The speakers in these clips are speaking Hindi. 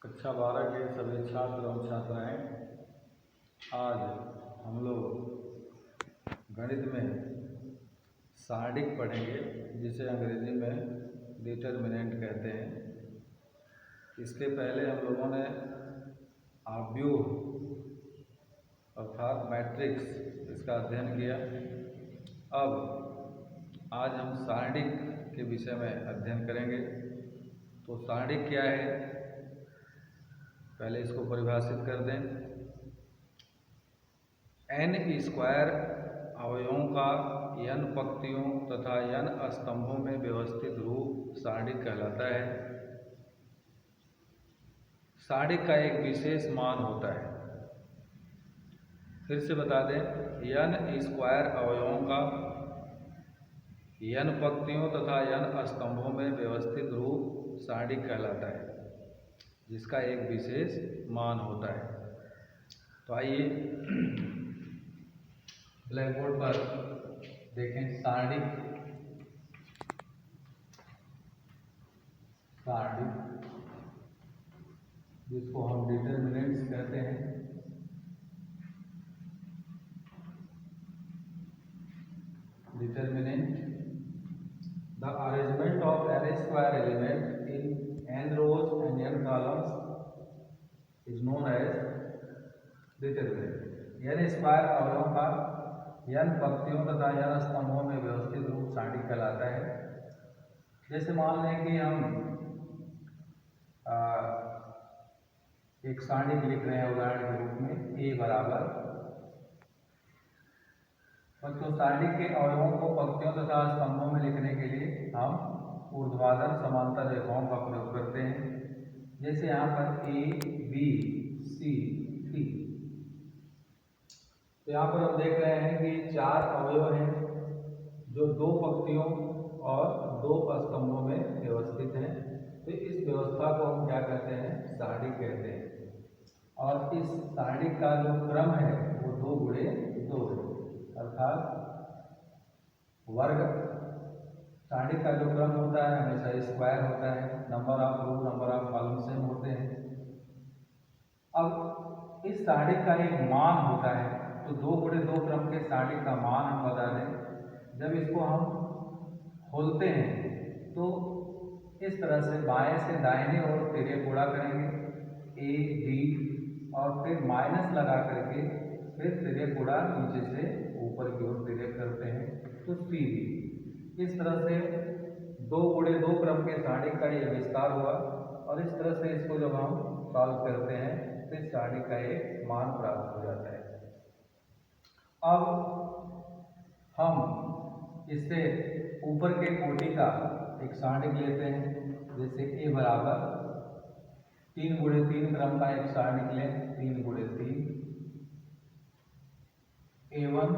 कक्षा 12 के सभी छात्र एवं छात्राएं, आज हम लोग गणित में सारणिक पढ़ेंगे, जिसे अंग्रेजी में डिटरमिनेंट कहते हैं। इसके पहले हम लोगों ने आव्यूह अर्थात मैट्रिक्स इसका अध्ययन किया। अब आज हम सारणिक के विषय में अध्ययन करेंगे। तो सारणिक क्या है, पहले इसको परिभाषित कर दें। n स्क्वायर अवयवों का n पंक्तियों तथा n स्तंभों में व्यवस्थित रूप सारणिक कहलाता है। सारणिक का एक विशेष मान होता है। फिर से बता दें, n स्क्वायर अवयवों का n पंक्तियों तथा n स्तंभों में व्यवस्थित रूप सारणिक कहलाता है, जिसका एक विशेष मान होता है। तो आइए ब्लैक बोर्ड पर देखें सारणिक जिसको हम डिटरमिनेंट्स कहते हैं। Determinant, the arrangement of n square element in n rows and n columns is known as determinant. n square अवयवों का n पंक्तियों तथा n स्तंभों में व्यवस्थित रूप सारणिक कहलाता है। जैसे मान लें कि हम एक सारणिक लिख रहे हैं उदाहरण के रूप में a बराबर, तो सारणिक के अवयवों को पंक्तियों तथा स्तंभों में लिखने के लिए हम ऊर्ध्वाधर समांतर रेखाओं का प्रयोग करते हैं। जैसे यहाँ पर a b c d। तो यहाँ पर हम देख रहे हैं कि 4 अवयव हैं जो 2 पंक्तियों और 2 स्तंभों में व्यवस्थित हैं। तो इस व्यवस्था को हम क्या कहते हैं, सारणिक कहते हैं। और इस सारणिक का जो क्रम है वो 2 गुणे 2 है, अर्थात वर्ग। सारणिक का जो क्रम होता है हमेशा स्क्वायर होता है, number of row number of column same होते हैं। अब इस सारणिक का एक मान होता है, तो 2 गुणे 2 क्रम के सारणिक का मान हम बता दें। जब इसको हम खोलते हैं तो इस तरह से बाएं से दाहिने ओर तिर्यक गुणा करेंगे a b, और फिर माइनस लगा करके फिर तिर्यक गुणा नीचे से ऊपर की ओर तिर्यक करते हैं तो c b। इस तरह से 2 गुणे 2 क्रम के सारणिक का ये विस्तार हुआ, और इस तरह से इसको जब हम सॉल्व करते हैं तो इस सारणिक का एक मान प्राप्त हो जाता है। अब हम इससे ऊपर के कोटि का एक सारणिक लेते हैं। जैसे a बराबर 3 गुणे 3 क्रम का एक सारणिक लें, 3 गुणे 3, a1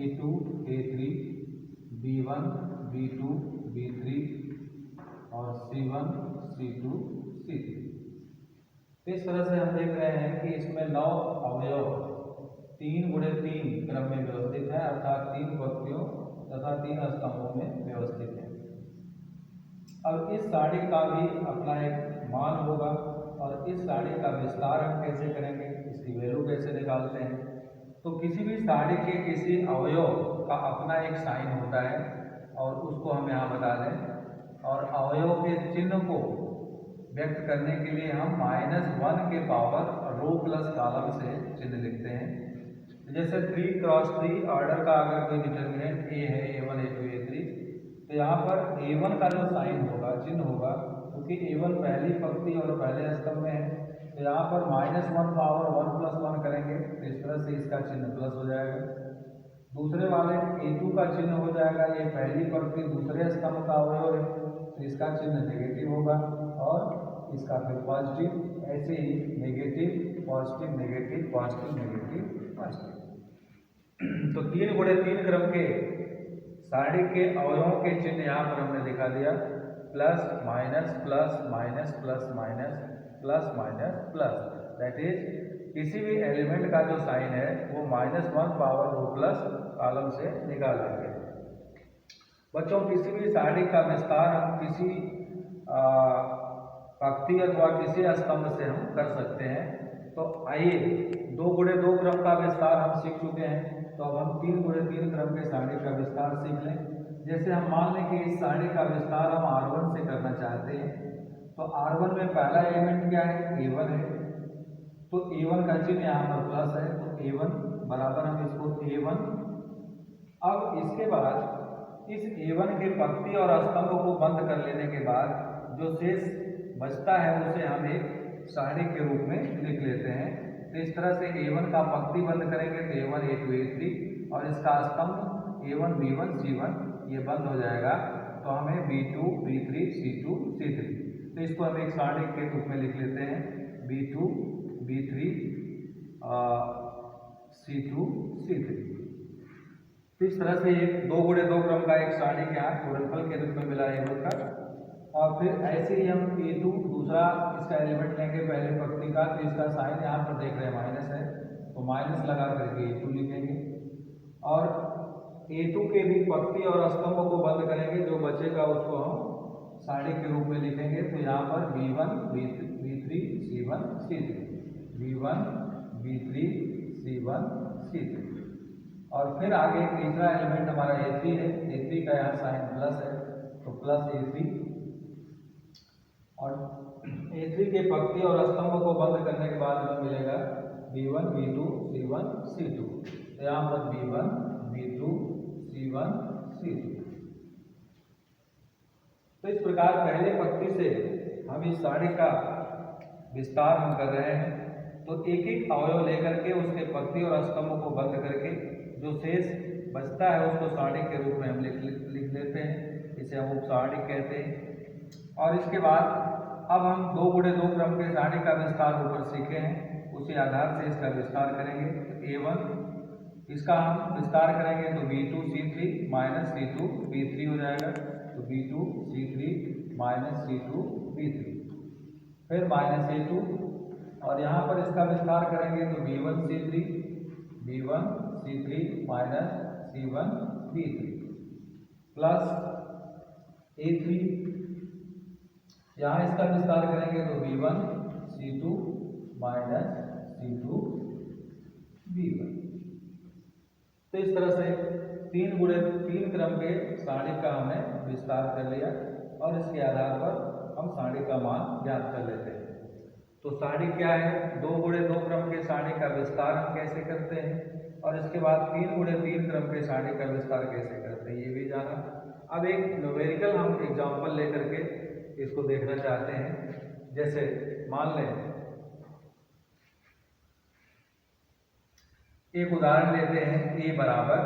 a2 a3 b1 b2 b3 और c1 c2 c3। इस तरह से हम देख रहे हैं कि इसमें 9 अवयव 3 गुणे 3 क्रम में व्यवस्थित है, अर्थात 3 पंक्तियों तथा 3 स्तंभों में व्यवस्थित है। अब इस सारणिक का भी अपना एक मान होगा, और इस सारणिक का विस्तार हम कैसे करेंगे, इसकी वैल्यू कैसे निकालते हैं। तो किसी भी सारणिक के किसी अवयव का अपना एक साइन होता है, और उसको हम यहाँ बता दें। और अवयव के चिन्ह को व्यक्त करने के लिए हम -1 के पावर रो प्लस कॉलम से चिन्ह लिखते हैं। जैसे 3 क्रॉस 3 ऑर्डर का अगर कोई डिटरमिनेंट a है, a1 a2 a3, तो यहाँ पर a1 का जो साइन होगा, चिन्ह होगा, क्योंकि a1 पहली पंक्ति और पहले स्तंभ में है, तो यहाँ पर -1 पावर 1 प्लस 1 करेंगे, तो इस तरह से इसका चिन्ह प्लस हो जाएगा। दूसरे वाले a2 का चिन्ह हो जाएगा, ये पहली पंक्ति दूसरे स्तंभ का अवयव है, तो इसका चिन्ह नेगेटिव होगा, और इसका फिर पॉजिटिव। ऐसे ही negative positive negative positive negative positive. तो 3 गुणे 3 क्रम के सारणिक के अवयवों के चिन्ह यहाँ पर हमने दिखा दिया, plus minus plus minus plus minus plus minus plus. That is किसी भी एलिमेंट का जो साइन है वो -1 पावर रो प्लस कॉलम से निकाल लेंगे। बच्चों, किसी भी सारणिक का विस्तार हम किसी पंक्ति अथवा किसी स्तंभ से हम कर सकते हैं। तो आइए 2 गुणे 2 क्रम का विस्तार हम सीख चुके हैं, तो अब हम 3 गुणे 3 क्रम के सारणी का विस्तार सीख लें। जैसे हम मान लें कि इस सारणी का विस्तार हम R1 से करना चाहते हैं, तो R1 में पहला एलिमेंट क्या है, A1 है, तो A1 का चिन्ह यहाँ पर प्लस है, तो A1 बराबर हम इसको A1। अब इसके बाद इस A1 के पंक्ति और स्तंभ को बंद कर लेने के बाद जो शेष बचता है उसे हम एक सारणी के रूप में लिख लेते हैं। तो इस तरह से A1 का पंक्ति बंद करेंगे तो A1 A2 A3 और इसका स्तंभ A1 B1 C1 ये बंद हो जाएगा, तो हमें B2 B3 C2 C3। तो इसको हम एक सारणी के रूप में लिख लेते हैं B2 B3 C2 C3। तो इस तरह से एक 2 गुणे 2 क्रम का एक सारणी के यहाँ गुणनफल के रूप में मिला A1 का। और फिर ऐसे ही हम A2 दूसरा इसका एलिमेंट लेंगे पहले पंक्ति का, तो इसका साइन यहाँ पर देख रहे हैं माइनस है, तो माइनस लगा करके A2 लिखेंगे। और A2 के भी पंक्ति और स्तंभ को बंद करेंगे, जो बचेगा उसको हम सारणी के रूप में लिखेंगे। तो यहाँ पर B1 B3 C1 C3 B1 B3 C1 C3। और फिर आगे तीसरा एलिमेंट हमारा A3 है, A3 का यहाँ साइन प्लस है, तो प्लस A3। और A3 के पंक्ति और स्तंभ को बंद करने के बाद हमें मिलेगा B1 B2 C1 C2। तो यहाँ पर B1 B2 C1 C2। तो इस प्रकार पहले पंक्ति से हम इस सारणी का विस्तार हम कर रहे हैं। तो एक एक अवयव लेकर के उसके पंक्ति और स्तंभ को बंद करके जो शेष बचता है उसको सारणी के रूप में हम लिख लेते हैं, इसे हम उपसारणी कहते हैं। और इसके बाद अब हम 2 गुणे 2 क्रम के सारणी का विस्तार ऊपर सीखे हैं, उसी आधार से इसका विस्तार करेंगे। तो A1 इसका हम विस्तार करेंगे तो B2 C3 minus C2 B3 हो जाएगा, तो B2 C3 minus C2 B3। फिर माइनस A2 और यहाँ पर इसका विस्तार करेंगे तो B1 C3 B1 C3 minus C1 B3 plus A3, यहाँ इसका विस्तार करेंगे तो B1 C2 minus C2 B1। तो इस तरह से 3 गुणे 3 क्रम के सारणी का हमने विस्तार कर लिया और इसके आधार पर हम सारणी का मान ज्ञात कर लेते हैं। तो सारणी क्या है, 2 गुणे 2 क्रम के सारणी का विस्तार हम कैसे करते हैं और इसके बाद 3 गुणे 3 क्रम के सारणी का विस्तार कैसे करते हैं ये भी जाना। अब एक न्यूमेरिकल हम एग्जाम्पल लेकर के इसको देखना चाहते हैं। जैसे मान लें एक उदाहरण लेते हैं, A बराबर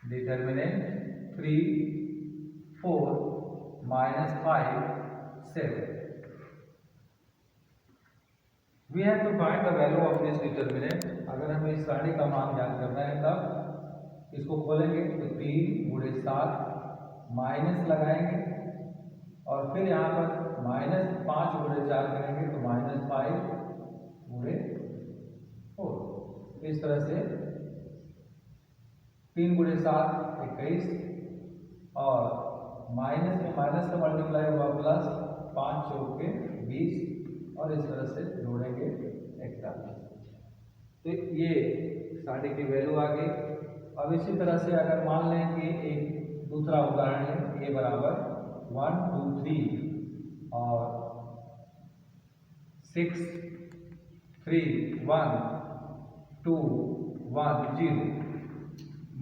determinant 3 4 minus 5 7। We have to find the value of this determinant. अगर हमें इस सारणी का मान ज्ञात करना है तब इसको खोलेंगे तो 3 गुणे 7 माइनस लगाएंगे और फिर यहाँ पर माइनस 5 गुणे 4 करेंगे तो माइनस 5 गुणे 4। इस तरह से 3 गुणे 7 21 और माइनस में माइनस का मल्टीप्लाई हुआ प्लस 5 चौक के 20 और इस तरह से जोड़ेंगे 41। तो ये सारणी की वैल्यू आ गई। अब इसी तरह से अगर मान लें कि एक दूसरा उदाहरण है, A बराबर 1 2 3 और 6 3 1 2 1 0।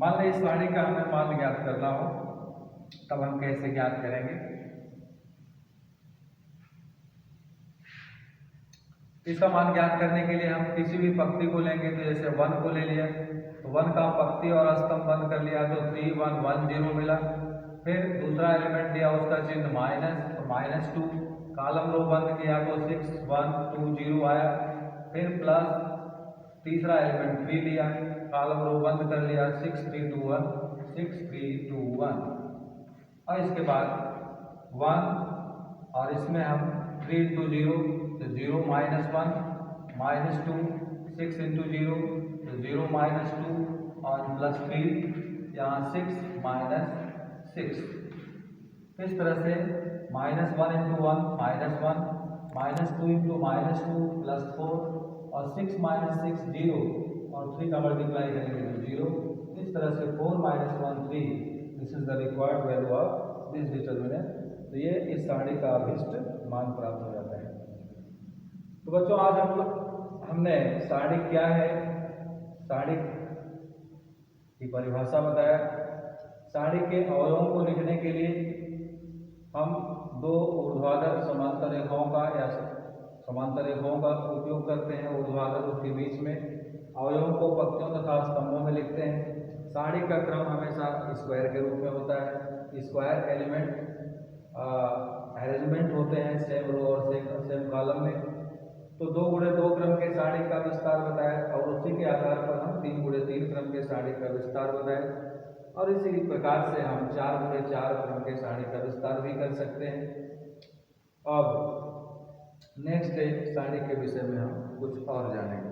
मान लें इस सारणी का हमें मान ज्ञात करना हो, तब हम कैसे ज्ञात करेंगे। इसका मान ज्ञात करने के लिए हम किसी भी पंक्ति को लेंगे, तो जैसे 1 को ले लिया तो 1 का पंक्ति और स्तंभ बंद कर लिया तो 3 1 1 0 मिला। फिर दूसरा एलिमेंट लिया उसका चिन्ह माइनस, तो -2 कॉलम रो बंद किया तो 6 1 2 0 आया। फिर प्लस तीसरा एलिमेंट 3 लिया, कॉलम रो बंद कर लिया 6 3 2 1 6 3 2 1। और इसके बाद 1 और इसमें हम 3 इंटू 0 तो 0 -1 -2 6 इंटू 0 तो 0 -2 और प्लस 3 यहाँ 6 -6। इस तरह से -1 इंटू 1 -1, -2 इंटू -2 +4 और 6 - 6 0 और 3 का मल्टीप्लाई करेंगे तो 0। इस तरह से 4 - 1 3, this is the required value of this determinant. तो ये इस सारणी का अभिष्ट मान प्राप्त हो जाता है। तो बच्चों आज हमने सारणी क्या है, सारणी की परिभाषा बताया। सारणी के अवयवों को लिखने के लिए हम दो ऊर्ध्वाधर समांतर रेखाओं का या समांतर रेखाओं का उपयोग करते हैं। ऊर्ध्वाधर उसके बीच में अवयवों को पंक्तियों तथा स्तंभों में लिखते हैं। सारणी का क्रम हमेशा स्क्वायर के रूप में होता है। स्क्वायर एलिमेंट अरेंजमेंट होते हैं सेम रो और सेम कॉलम में। तो 2x2 क्रम के सारणी का विस्तार बताया और उसी के आधार पर हम 3x3 क्रम के सारणी का विस्तार बताया। और इसी प्रकार से हम 4x4 क्रम के सारणी का विस्तार भी कर सकते हैं। अब नेक्स्ट सारणी के विषय में हम कुछ और जानेंगे।